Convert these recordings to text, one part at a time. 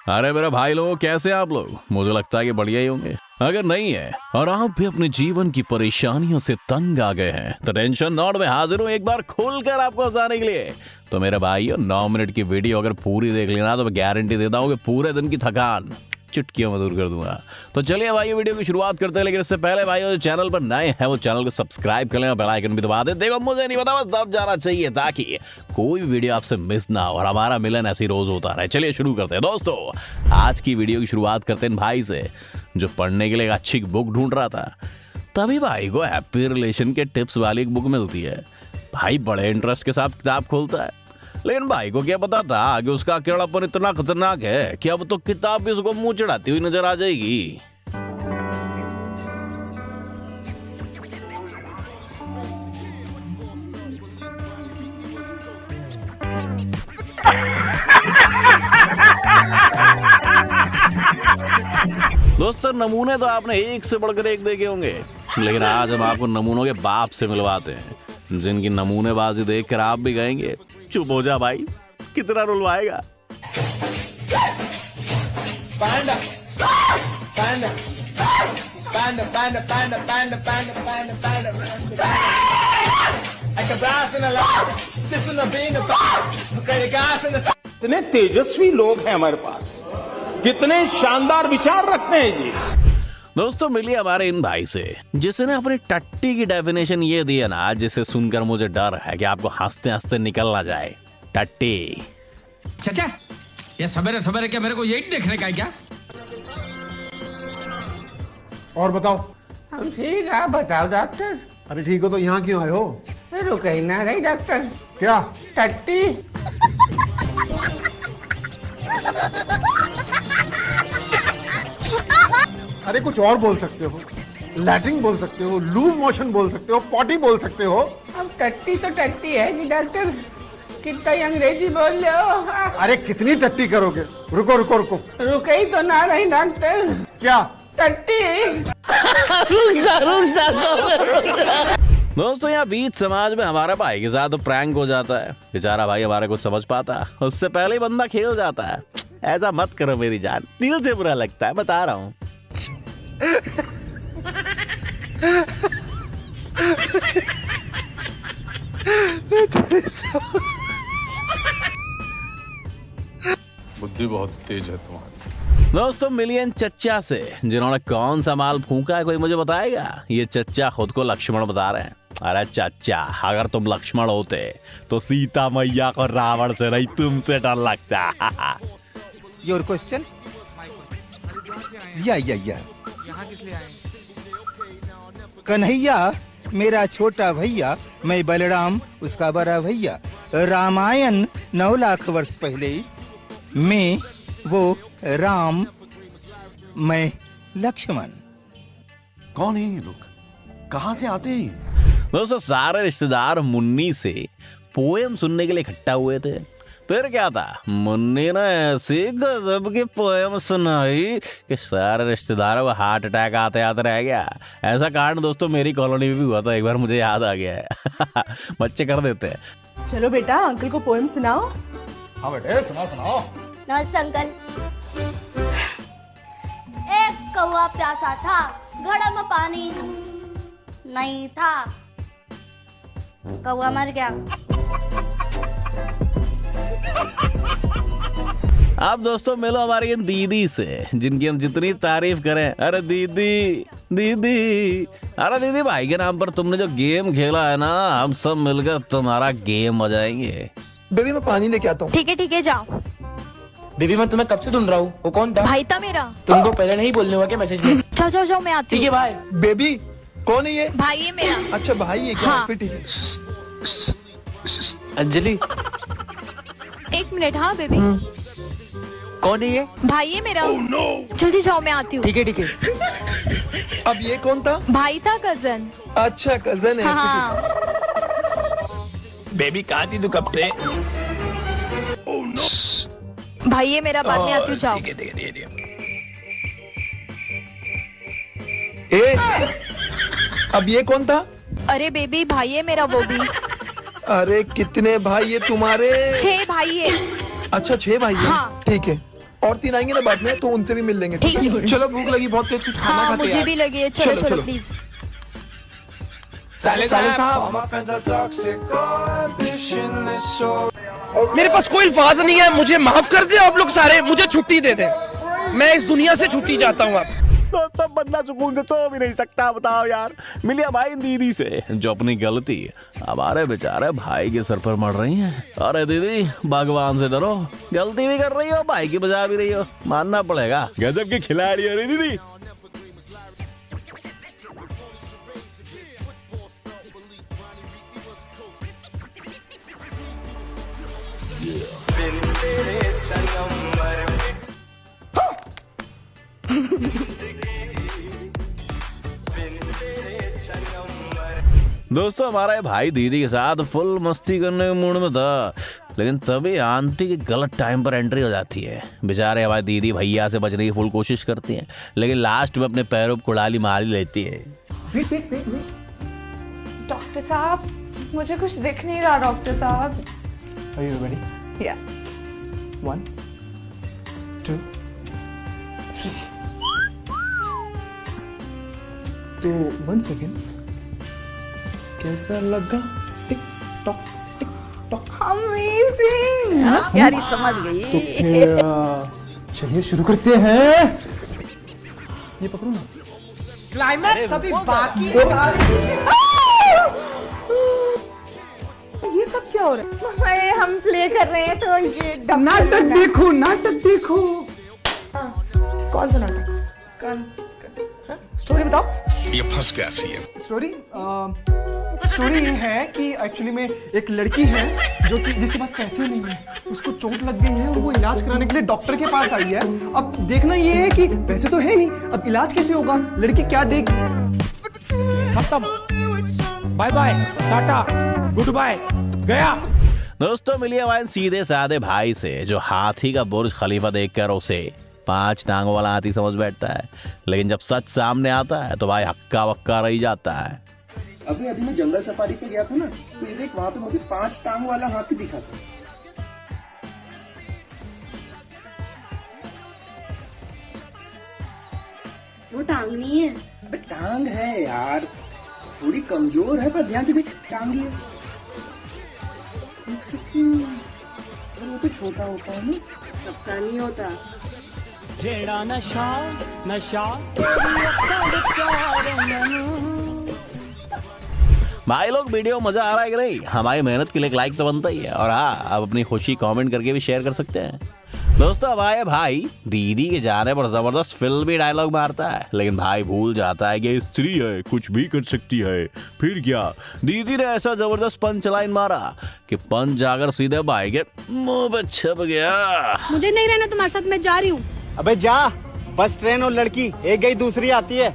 अरे मेरे भाई लोग, कैसे आप लोग? मुझे लगता है कि बढ़िया ही होंगे। अगर नहीं है और आप भी अपने जीवन की परेशानियों से तंग आ गए हैं तो टेंशन नॉट, में हाजिर हूँ एक बार खुलकर आपको हंसाने के लिए। तो मेरे भाई 9 मिनट की वीडियो अगर पूरी देख लेना तो मैं गारंटी देता हूँ कि पूरे दिन की थकान चुटकियों में दूर कर दूंगा। तो चलिए भाई वीडियो की शुरुआत करते हैं, लेकिन इससे पहले भाई जो चैनल पर नए हैं वो चैनल को सब्सक्राइब कर लेना, बेल आइकन भी दबा दे। देखो मुझे नहीं पता, बस दब जाना चाहिए ताकि कोई भी वीडियो आपसे मिस ना हो और हमारा मिलन ऐसे ही रोज होता रहे। चलिए शुरू करते हैं दोस्तों। आज की वीडियो की शुरुआत करते हैं भाई से, जो पढ़ने के लिए एक अच्छी बुक ढूंढ रहा था। तभी भाई को हैप्पी रिलेशन के टिप्स वाली एक बुक मिलती है। भाई बड़े इंटरेस्ट के साथ किताब खोलता है, लेकिन भाई को क्या पता था कि उसका अकेलापन इतना खतरनाक है कि अब तो किताब भी उसको मुंह चढ़ाती हुई नजर आ जाएगी। दोस्तों, नमूने तो आपने एक से बढ़कर एक देखे होंगे, लेकिन आज हम आपको नमूनों के बाप से मिलवाते हैं, जिनकी नमूनेबाजी देखकर आप भी कहेंगे चुप हो जा भाई, कितना रुलवाएगा। Panda, panda, panda, panda, panda, panda, panda, panda, panda. Like a brass in a lot, this in a bean, a gas in a. कितने तेजस्वी लोग हैं हमारे पास, कितने शानदार विचार रखते हैं जी। दोस्तों, मिलिए हमारे इन भाई से जिसने अपनी टट्टी की डेफिनेशन ये दी है ना, जिसे सुनकर मुझे डर है कि आपको हंसते हंसते निकल ना जाए। टट्टी चाचा, ये सवेरे सवेरे क्या मेरे को यही देखने का है क्या? और बताओ। हम ठीक है, बताओ डॉक्टर। अरे ठीक हो तो यहाँ क्यों आए हो? रुक ही ना रही डॉक्टर। क्या? टट्टी। अरे कुछ और बोल सकते हो, लैट्रिन बोल सकते हो, लूज मोशन बोल सकते हो, पॉटी बोल सकते हो। अब टट्टी तो टट्टी है जी डॉक्टर, कितना ही अंग्रेजी बोल रहे हो। अरे कितनी टट्टी करोगे? रुको रुको रुको। रुक ही तो ना रही डॉक्टर। क्या? टट्टी। दोस्तों, यहाँ बीच समाज में हमारा भाई के साथ तो प्रैंक हो जाता है। बेचारा भाई हमारे को समझ पाता, उससे पहले ही बंदा खेल जाता है। ऐसा मत करो मेरी जान, दिल से बुरा लगता है, बता रहा हूँ। बुद्धि बहुत तेज है तुम्हारी। दोस्तों, मिलियन चच्चा से, जिन्होंने कौन सा माल फूंका है कोई मुझे बताएगा? ये चच्चा खुद को लक्ष्मण बता रहे हैं। अरे चच्चा, अगर तुम लक्ष्मण होते तो सीता मैया को रावण से नहीं तुमसे डर लगता। Your question? या कन्हैया मेरा छोटा भैया, मैं बलराम उसका बड़ा भैया। रामायण 9 लाख वर्ष पहले, मैं वो राम, मैं लक्ष्मण। कौन है ये लोग? कहाँ से आते हैं? दोस्तों, सारे रिश्तेदार मुन्नी से पोएम सुनने के लिए इकट्ठा हुए थे। फिर क्या था, मुन्नी ने ऐसी गजब की पोएम सुनाई कि सारे रिश्तेदारों को हार्ट अटैक आते आते रह गया। ऐसा कांड दोस्तों मेरी कॉलोनी में भी हुआ था एक बार, मुझे याद आ गया है। बच्चे कर देते हैं। चलो बेटा, अंकल को पोएम सुनाओ। हाँ बेटे, सुनाओ। नमस्ते अंकल। एक कौवा प्यासा था, घड़ा में पानी नहीं था, कौवा मर गया। आप दोस्तों मिलो हमारी इन दीदी से, जिनकी हम जितनी तारीफ करें। अरे दीदी दीदी, अरे दीदी, भाई के नाम पर तुमने जो गेम खेला है ना, हम सब मिलकर तुम्हारा गेम बजाएंगे। बेबी मैं पानी लेके आता हूँ। ठीक है, जाओ। बेबी मैं तुम्हें कब से ढूंढ रहा हूँ, वो कौन था? भाई था मेरा। तुमको पहले नहीं बोलने हुआ क्या मैसेज में? जाओ, मैं आती ठीक है हूँ। भाई। बेबी कौन है ये? भाई है मेरा। अच्छा भाई है क्या? हाँ। फिर ठीक है। अंजलि, 1 मिनट। हाँ बेबी। कौन है ये? भाई है मेरा। जल्दी जाओ, मैं आती हूँ। ठीक है। अब ये कौन था? भाई था, कजन। अच्छा कजन है। हाँ। बेबी कहाँ थी तू कब से? भाई है मेरा, बाद में आती हूँ, जाओ। ठीक है। अब ये कौन था? अरे बेबी, भाई है मेरा वो भी। अरे कितने भाई है तुम्हारे? 6 भाई है। अच्छा 6 भाई है। हाँ। ठीक है। और 3 आएंगे ना बाद में, तो उनसे भी मिल लेंगे। ठीक है? चलो भूख लगी बहुत तेज, कुछ खाना हाँ खाते मुझे यार। भी लगी है, चलो चलो, चलो चलो। प्लीज। साले साहब, मेरे पास कोई अल्फाज नहीं है, मुझे माफ कर दे आप लोग सारे, मुझे छुट्टी दे दे, मैं इस दुनिया से छुट्टी चाहता हूँ। आप दोस्तों बंदा सुकून से सो भी नहीं सकता, बताओ यार। मिली हमारी दीदी से जो अपनी गलती हमारे बेचारे भाई के सर पर मर रही है। अरे दीदी भगवान से डरो, गलती भी कर रही हो, भाई की बजा भी रही हो, मानना पड़ेगा गजब की खिलाड़ी है रे दीदी। दोस्तों हमारा ये भाई दीदी के साथ फुल मस्ती करने के मूड में था, लेकिन तभी आंटी की गलत टाइम पर एंट्री हो जाती है। बेचारे हमारी दीदी भैया से बचने की फुल कोशिश करती हैं, लेकिन लास्ट में अपने पैरों पर कुड़ाली मार ही लेती है। डॉक्टर साहब मुझे कुछ दिख नहीं रहा डॉक्टर साहब। Are you ready? Yeah. 1, 2, 3. तो 1 सेकेंड, कैसा लगा? Tick tock tick tock. Amazing. यार ये समझ गई। तो फिर चलिए शुरू करते हैं। ये पकड़ो ना। क्लाइमैक्स अभी बाकी ये सब क्या हो रहा है? हम प्ले कर रहे हैं तो ये नाटक देखो, नाटक देखो। कौन सा नाटक? स्टोरी बताओ। ये फंस गया सीएम। स्टोरी ये है कि एक्चुअली में एक लड़की है जो कि जिसके पास पैसे नहीं है, उसको चोट लग गई है और वो इलाज कराने के लिए डॉक्टर के पास आई है। अब देखना ये है कि पैसे तो है नहीं, अब इलाज कैसे होगा, लड़की क्या देख। खत्म, bye bye, ta ta, good bye, गया। दोस्तों मिलिए हमारे सीधे साधे भाई से जो हाथी का बुर्ज खलीफा देखकर उसे 5 टांगों वाला हाथी समझ बैठता है, लेकिन जब सच सामने आता है तो भाई हक्का वक्का रह जाता है। अभी मैं जंगल सफारी पे गया था ना, तो ये देख वहाँ पे मुझे 5 टांग वाला हाथी दिखा था। वो टांग नहीं है। अबे टांग है यार, थोड़ी कमजोर है, पर ध्यान से देख, टांग ही है। देख सकती हूँ, और वो तो छोटा होता है ना, सबका नहीं होता। जेड़ा नशा नशा। भाई लोग वीडियो मजा आ रहा है कि नहीं? हमारी मेहनत के लिए एक लाइक तो बनता ही है, और हाँ आप अपनी खुशी कमेंट करके भी शेयर कर सकते हैं। दोस्तों हमारे भाई दीदी के जाने पर जबरदस्त फिल्मी डायलॉग मारता है, लेकिन भाई भूल जाता है कि स्त्री है, कुछ भी कर सकती है। फिर क्या, दीदी ने ऐसा जबरदस्त पंच लाइन मारा कि पंच जाकर सीधे भाई के मुंह पे छप गया। मुझे नहीं रहना तुम्हारे साथ, मैं जा रही हूँ। अबे जा, बस ट्रेन और लड़की एक गई दूसरी आती है।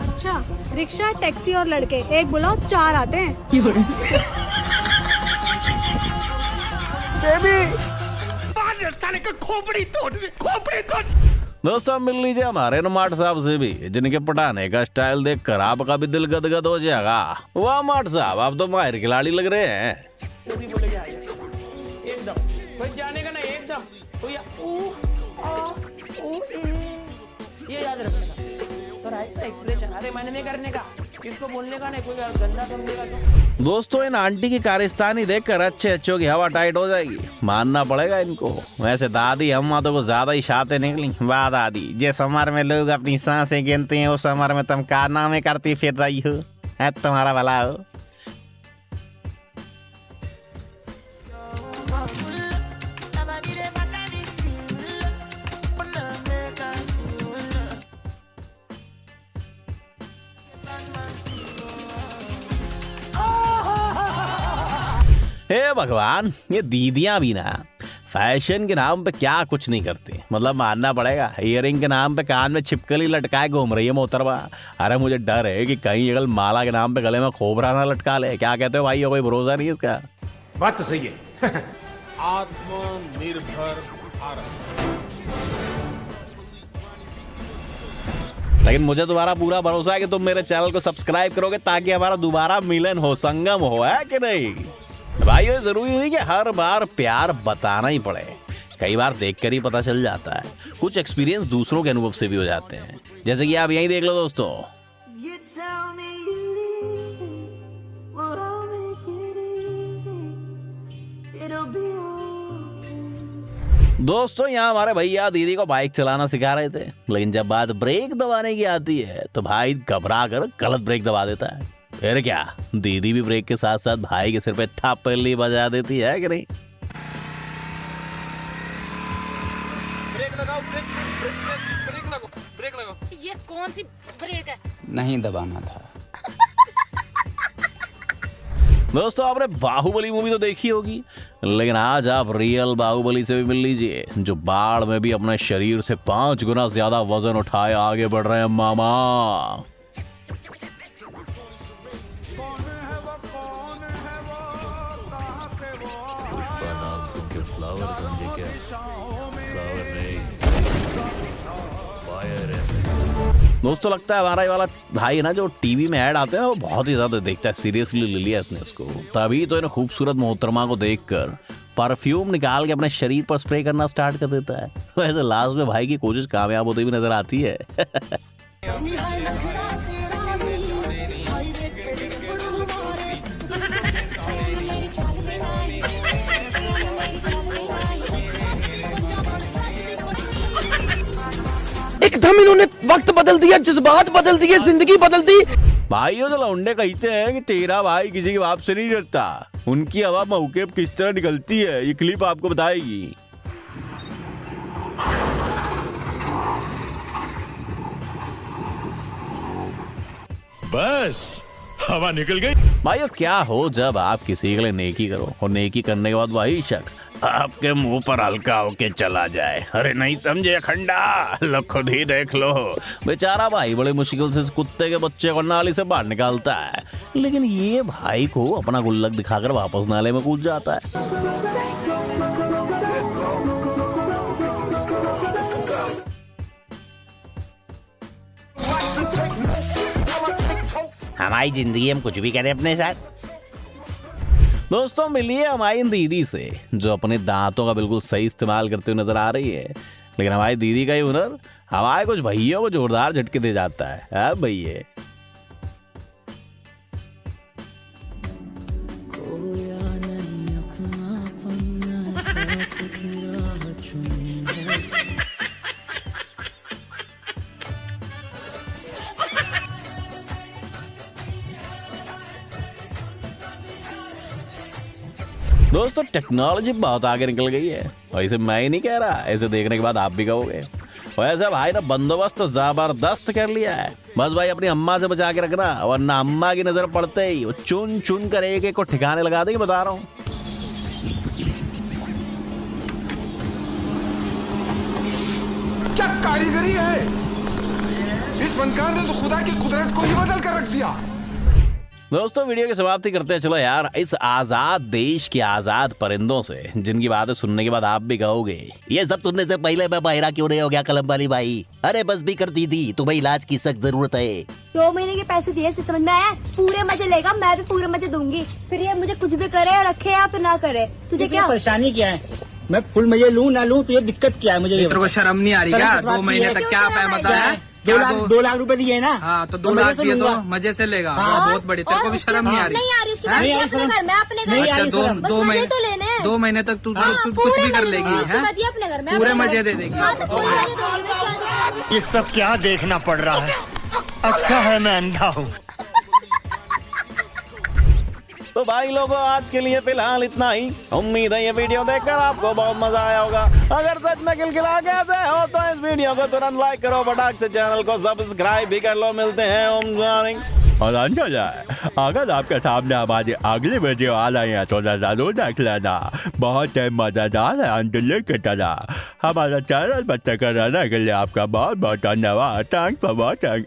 अच्छा, रिक्शा टैक्सी और लड़के एक बुलाओ 4 आते हैं। साले का खोपड़ी तोड़, खोपड़ी तोड़। दोस्तों मिल लीजिए हमारे नुमाट साहब से भी, जिनके पटाने का स्टाइल देखकर आपका भी दिल गदगद हो जाएगा। वाह माट साहब, आप तो माहिर खिलाड़ी लग रहे हैं। एकदम भाई जाने का ना, एकदम ये याद रखने का, और ऐसा एक्सप्रेशन, अरे मैंने नहीं करने का, इसको बोलने का नहीं, कोई गंदा समझेगा तो। दोस्तों इन आंटी की कारस्तानी देखकर अच्छे अच्छों की हवा टाइट हो जाएगी, मानना पड़ेगा इनको। वैसे दादी अम्मा तो कुछ ज्यादा ही शाते निकली। वाह दादी, जिस उम्र में लोग अपनी सांसें गिनते हैं उस उम्र में तुम कारनामे करती फिर रही हो, है तुम्हारा भला हो। हे भगवान, ये दीदियां भी ना फैशन के नाम पे क्या कुछ नहीं करती, मतलब मानना पड़ेगा। ईयरिंग के नाम पे कान में छिपकली लटकाए घूम रही है मोहतरमा। अरे मुझे डर है कि कहीं अगर माला के नाम पे गले में खोबरा ना लटका ले। क्या कहते हो भाई, कोई भरोसा नहीं है इसका। बात तो सही है। आत्मनिर्भर भारत। लेकिन मुझे तुम्हारा पूरा भरोसा है कि तुम मेरे चैनल को सब्सक्राइब करोगे ताकि हमारा दोबारा मिलन हो, संगम हो, है कि नहीं भाई? ये जरूरी नहीं कि हर बार प्यार बताना ही पड़े। कई बार देखकर ही पता चल जाता है। कुछ एक्सपीरियंस दूसरों के अनुभव से भी हो जाते हैं, जैसे कि आप यहीं देख लो दोस्तों। दोस्तों यहाँ हमारे भैया दीदी को बाइक चलाना सिखा रहे थे, लेकिन जब बात ब्रेक दबाने की आती है तो भाई घबरा कर गलत ब्रेक दबा देता है। फिर क्या, दीदी भी ब्रेक के साथ साथ भाई के सिर पे थप्पड़ बजा देती है कि नहीं? ब्रेक लगाओ, ब्रेक लगाओ। ये कौन सी ब्रेक है? नहीं दबाना था। दोस्तों आपने बाहुबली मूवी तो देखी होगी, लेकिन आज आप रियल बाहुबली से भी मिल लीजिए, जो बाढ़ में भी अपने शरीर से 5 गुना ज्यादा वजन उठाए आगे बढ़ रहे हैं मामा। पुष्पा नाम सुन के फ्लावर समझे क्या? फ्लावर नहीं, फायर है। दोस्तों लगता है हमारा ये वाला भाई है ना, जो टीवी में ऐड आते हैं वो बहुत ही ज्यादा देखता है, सीरियसली ले लिया इसने इसको। तभी तो इन्हें खूबसूरत मोहतरमा को देखकर परफ्यूम निकाल के अपने शरीर पर स्प्रे करना स्टार्ट कर देता है। वैसे लास्ट में भाई की कोशिश कामयाब होती हुई नजर आती है। एकदम इन्होंने वक्त बदल दिया, जज्बात बदल दिए, जिंदगी बदल दी। भाइयों तो लौंडे कहते हैं कि तेरा भाई किसी के बाप से नहीं डरता, उनकी हवा मौके पर किस तरह निकलती है ये क्लिप आपको बताएगी। बस हवा निकल गई। भाइयों क्या हो जब आप किसी के लिए नेकी करो और नेकी करने के बाद वही शख्स आपके मुंह पर हल्का होके चला जाए। अरे नहीं समझे खंडा, लो खुद ही देख लो। बेचारा भाई बड़े मुश्किल से कुत्ते के बच्चे को नाली से बाहर निकालता है, लेकिन ये भाई को अपना गुल्लक दिखाकर वापस नाले में कूद जाता है। हमारी जिंदगी हम कुछ भी करें अपने साथ। दोस्तों मिलिए हमारी दीदी से, जो अपने दांतों का बिल्कुल सही इस्तेमाल करते हुए नजर आ रही है, लेकिन हमारी दीदी का ये हुनर हमारे कुछ भैयों को जोरदार झटके दे जाता है भैया। दोस्तों टेक्नोलॉजी बहुत आगे निकल गई है, और इसे मैं ही नहीं कह रहा, ऐसे देखने के बाद आप भी कहोगे। वैसे भाई ना बंदोबस्त तो जबरदस्त कर लिया है, बस भाई अपनी अम्मा से बचा के रखना, वरना अम्मा की नजर पड़ते ही वो चुन चुन कर एक को ठिकाने लगा देगी, बता रहा हूँ। क्या कारीगरी है, इस फनकार ने तो खुदा की कुदरत को ही बदल कर रख दिया। दोस्तों वीडियो की समाप्ति करते हैं। चलो यार, इस आजाद देश के आजाद परिंदों से जिनकी बातें सुनने के बाद आप भी कहोगे ये सब सुनने से पहले मैं बहिरा क्यों नहीं हो गया कलम वाली भाई। अरे बस भी कर दीदी, तुम्हें इलाज की सख्त जरूरत है। 2 महीने के पैसे दिए, इससे समझ में आया? पूरे मजे लेगा, मैं भी पूरे मजे दूंगी। फिर ये मुझे कुछ भी करे और रखे या फिर ना करे, तुझे क्या परेशानी क्या है? मैं फुल मजे लूँ ना लूँ, तुझे दिक्कत क्या है? मुझे तेरे को शर्म नहीं आ रही क्या? 2 महीने तक क्या मतलब 2 लाख रुपए दिए ना। हाँ तो 2 लाख दिए तो मजे से लेगा। बहुत बड़ी, तेरे को भी शर्म नहीं आ रही? नहीं आ रही उसकी बात, अपने घर में, अपने घर में। 2 महीने तक तू कुछ भी कर लेगी, अपने घर में पूरे मजे दे देगी। ये सब क्या देखना पड़ रहा है? अच्छा है मैं अंधा हूँ। तो भाई लोगों आज के लिए फिलहाल इतना ही। उम्मीद है ये वीडियो देखकर आपको बहुत मजा आया होगा। अगर सच में खिलखिला के ऐसे हो तो इस वीडियो को तुरंत लाइक करो, फटाक से चैनल को सब्सक्राइब भी कर लो। मिलते हैं ओम जॉइनिंग और अगर आपके सामने हमारी अगली वीडियो आ रही है तो जरूर देख लेना, बहुत मजेदार है अंजलि की तरह। हमारा चैनल पर रहने के लिए आपका बहुत बहुत धन्यवाद। Thanks for watching.